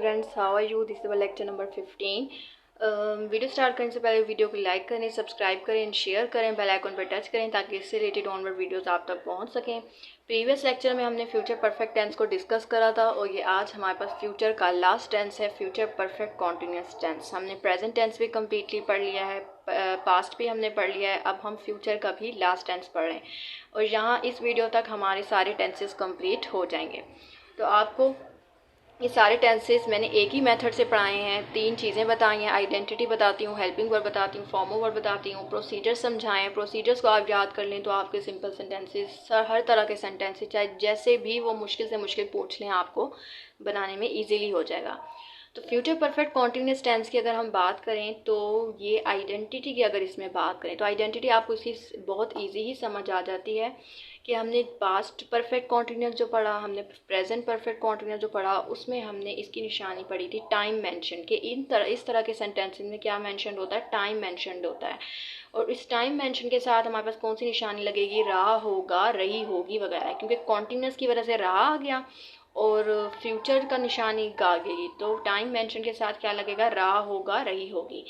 Friends, how are you? This is lecture number 15। Video start करने से पहले video को लाइक करें, सब्सक्राइब करें, शेयर करें, बेल आइकन पर टच करें ताकि इससे रिलेटेड ऑनवर्ड वीडियोस आप तक पहुंच सकें। प्रीवियस लेक्चर में हमने फ्यूचर परफेक्ट टेंस को डिस्कस करा था और ये आज हमारे पास फ्यूचर का लास्ट टेंस है, फ्यूचर परफेक्ट कॉन्टिन्यूस टेंस। हमने प्रेजेंट टेंस भी कम्प्लीटली पढ़ लिया है, पास्ट भी हमने पढ़ लिया है, अब हम फ्यूचर का भी लास्ट टेंस पढ़ रहे हैं और यहाँ इस वीडियो तक हमारे सारे टेंसेस कंप्लीट हो जाएंगे। तो आपको ये सारे टेंसेस मैंने एक ही मेथड से पढ़ाए हैं। 3 चीज़ें बताई हैं, आइडेंटिटी बताती हूँ, हेल्पिंग वर्ब बताती हूँ, फॉर्म ऑफ वर्ब बताती हूँ, प्रोसीजर समझाएं। प्रोसीजर्स को आप याद कर लें तो आपके सिंपल सेंटेंसेस, हर तरह के सेंटेंसेस चाहे जैसे भी वो मुश्किल से मुश्किल पूछ लें, आपको बनाने में ईजीली हो जाएगा। तो फ्यूचर परफेक्ट कॉन्टिन्यूस टेंस की अगर हम बात करें तो ये आइडेंटिटी की अगर इसमें बात करें तो आइडेंटिटी आपको इसकी बहुत इजी ही समझ आ जाती है कि हमने पास्ट परफेक्ट कॉन्टिन्यूस जो पढ़ा, हमने प्रेजेंट परफेक्ट कॉन्टिन्यूस जो पढ़ा, उसमें हमने इसकी निशानी पढ़ी थी टाइम मेंशन के। इस तरह के सेंटेंसेस में क्या मेंशन होता है? टाइम मेंशन होता है। और इस टाइम मेंशन के साथ हमारे पास कौन सी निशानी लगेगी? रहा होगा, रही होगी वगैरह, क्योंकि कॉन्टिन्यूस की वजह से रहा आ गया और फ्यूचर का निशानी गा गई। तो टाइम मेंशन के साथ क्या लगेगा? रहा होगा, रही होगी।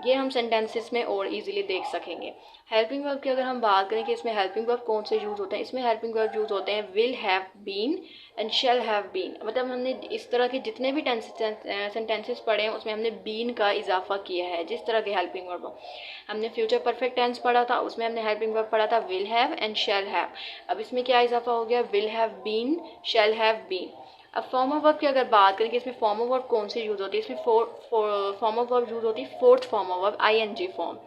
ये हम सेंटेंसेस में और इजीली देख सकेंगे। हेल्पिंग वर्ब की अगर हम बात करें कि इसमें हेल्पिंग वर्ब कौन से यूज़ होते हैं, इसमें हेल्पिंग वर्ब यूज़ होते हैं will have been and shall have been. मतलब हमने इस तरह के जितने भी सेंटेंसेस पढ़े हैं उसमें हमने बीन का इजाफा किया है। जिस तरह के हेल्पिंग वर्ब हमने फ्यूचर परफेक्ट टेंस पढ़ा था उसमें हमने हेल्पिंग वर्ब पढ़ा था will have and shall have. अब इसमें क्या इजाफा हो गया? Will have been, shall have been. अब फॉर्म ऑफ वर्ब की अगर बात करें कि इसमें फॉर्म ऑफ वर्ब कौन से यूज़ होती है, इसमें फॉर्म ऑफ वर्ब यूज़ होती है fourth form of verb, ING form.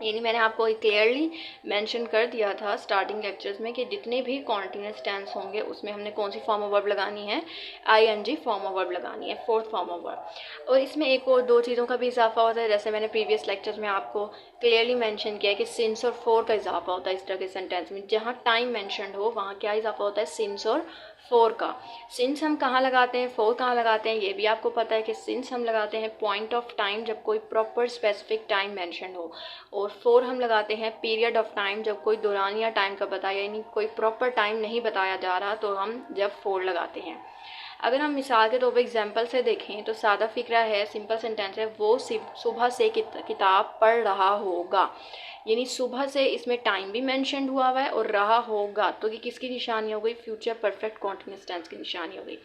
यानी मैंने आपको क्लियरली मेंशन कर दिया था स्टार्टिंग लेक्चर्स में कि जितने भी कॉन्टिन्यूस टेंस होंगे उसमें हमने कौन सी फॉर्म ऑफ वर्ब लगानी है? आईएनजी फॉर्म ऑफ वर्ब लगानी है, फोर्थ फॉर्म ऑफ वर्ब। और इसमें एक और 2 चीज़ों का भी इजाफा होता है, जैसे मैंने प्रीवियस लेक्चर्स में आपको क्लियरली मेंशन किया कि सिंस और फोर का इजाफा होता है इस तरह के सेंटेंस में। जहाँ टाइम मैंशन हो वहाँ क्या इजाफा होता है? सिंस और फोर का। सिंस हम कहाँ लगाते हैं, फोर कहाँ लगाते हैं, ये भी आपको पता है कि सिंस हम लगाते हैं पॉइंट ऑफ टाइम जब कोई प्रॉपर स्पेसिफिक टाइम मेंशन हो, और फोर हम लगाते हैं पीरियड ऑफ टाइम जब कोई दौरानिया टाइम का बताया, यानी कोई प्रॉपर टाइम नहीं बताया जा रहा तो हम जब फोर लगाते हैं। अगर हम मिसाल के तौर पर एग्जाम्पल से देखें तो सादा फिक्रा है, सिंपल सेंटेंस है, वो सुबह से किताब पढ़ रहा होगा। यानी सुबह से इसमें टाइम भी मेंशन हुआ हुआ है और रहा होगा, तो ये किसकी निशानी हो गई? फ्यूचर परफेक्ट कॉन्टिन्यूस टेंस की निशानी हो गई।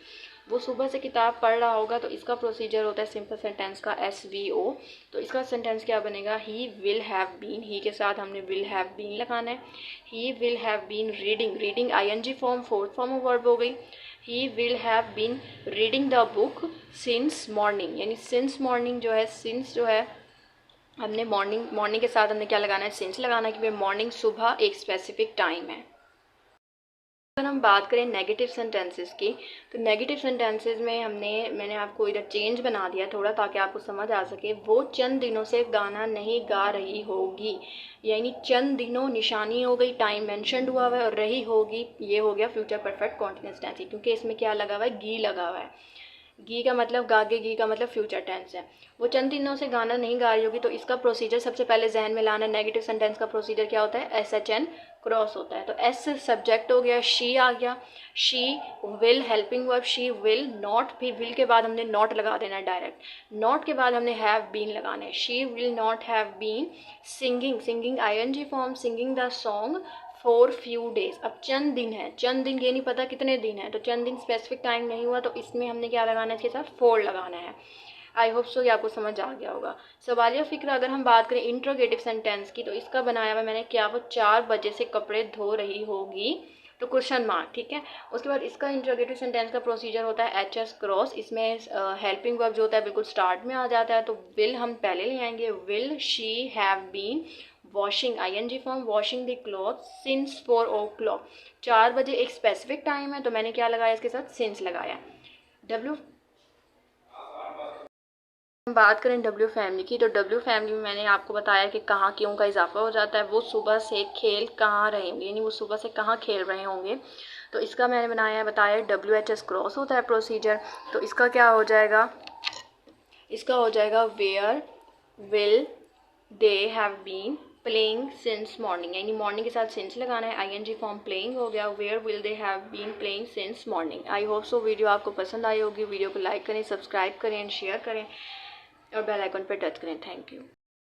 वो सुबह से किताब पढ़ रहा होगा तो इसका प्रोसीजर होता है सिंपल सेंटेंस का SVO। तो इसका सेंटेंस क्या बनेगा? He will have been, he के साथ हमने विल हैव बीन लगाना है। He will have been reading, reading ING form, fourth form of verb हो गई। He will have been reading the book since morning, यानी सिंस मॉर्निंग जो है, सिंस जो है हमने मॉर्निंग के साथ हमने क्या लगाना है? सिंस लगाना है, क्योंकि मॉर्निंग सुबह एक स्पेसिफिक टाइम है। अगर हम बात करें नेगेटिव सेंटेंसेस की तो नेगेटिव सेंटेंसेस में मैंने आपको इधर चेंज बना दिया थोड़ा ताकि आपको समझ आ सके। वो चंद दिनों से गाना नहीं गा रही होगी, यानी चंद दिनों निशानी हो गई, टाइम मेंशन हुआ हुआ है, और रही होगी ये हो गया फ्यूचर परफेक्ट कॉन्टिन्यूस टेंस, क्योंकि इसमें क्या लगा हुआ है? गी लगा हुआ है। गी का मतलब गागे, गी का मतलब फ्यूचर टेंस है। वो चंद दिनों से गाना नहीं गा रही होगी तो इसका प्रोसीजर सबसे पहले जहन में लाना। नेगेटिव सेंटेंस का प्रोसीजर क्या होता है? SHN क्रॉस होता है। तो S सब्जेक्ट हो गया, शी आ गया, she will helping verb, she will not, फिर विल के बाद हमने नॉट लगा देना है डायरेक्ट, नॉट के बाद हमने हैव बीन लगाना है। She will not have been singing, singing ING form, singing the song for few days. अब चंद दिन है, चंद दिन ये नहीं पता कितने दिन है, तो चंद दिन स्पेसिफिक टाइम नहीं हुआ तो इसमें हमने क्या लगाना है? इसके साथ फोर लगाना है। आई होप सो ये आपको समझ आ गया होगा। सवालिया फिक्र अगर हम बात करें इंट्रोगेटिव सेंटेंस की तो इसका बनाया हुआ मैंने क्या? वो 4 बजे से कपड़े धो रही होगी, तो क्वेश्चन मार्क, ठीक है। उसके बाद इसका इंट्रोगेटिव सेंटेंस का प्रोसीजर होता है HS क्रॉस। इसमें हेल्पिंग वर्ब जो होता है बिल्कुल स्टार्ट में आ जाता है, तो विल हम पहले ले आएंगे। Will she have been washing, ING form, washing the cloth since 4 o'clock। 4 बजे एक स्पेसिफिक टाइम है तो मैंने क्या लगाया? इसके साथ सिंस लगाया। हम बात करें W फैमिली की तो W फैमिली में मैंने आपको बताया कि कहाँ क्यों का इजाफा हो जाता है। वो सुबह से खेल कहाँ रहे होंगे, यानी वो सुबह से कहाँ खेल रहे होंगे, तो इसका मैंने बताया WHS क्रॉस होता है प्रोसीजर। तो इसका क्या हो जाएगा? इसका हो जाएगा where will they have been playing since morning, यानी मॉर्निंग के साथ सिंस लगाना है, आईएनजी फॉर्म प्लेइंग हो गया, where will they have been playing since morning. I hope so video आपको पसंद आई होगी। वीडियो को लाइक करें, सब्सक्राइब करें एंड शेयर करें और बेल आइकन पर टच करें। Thank you.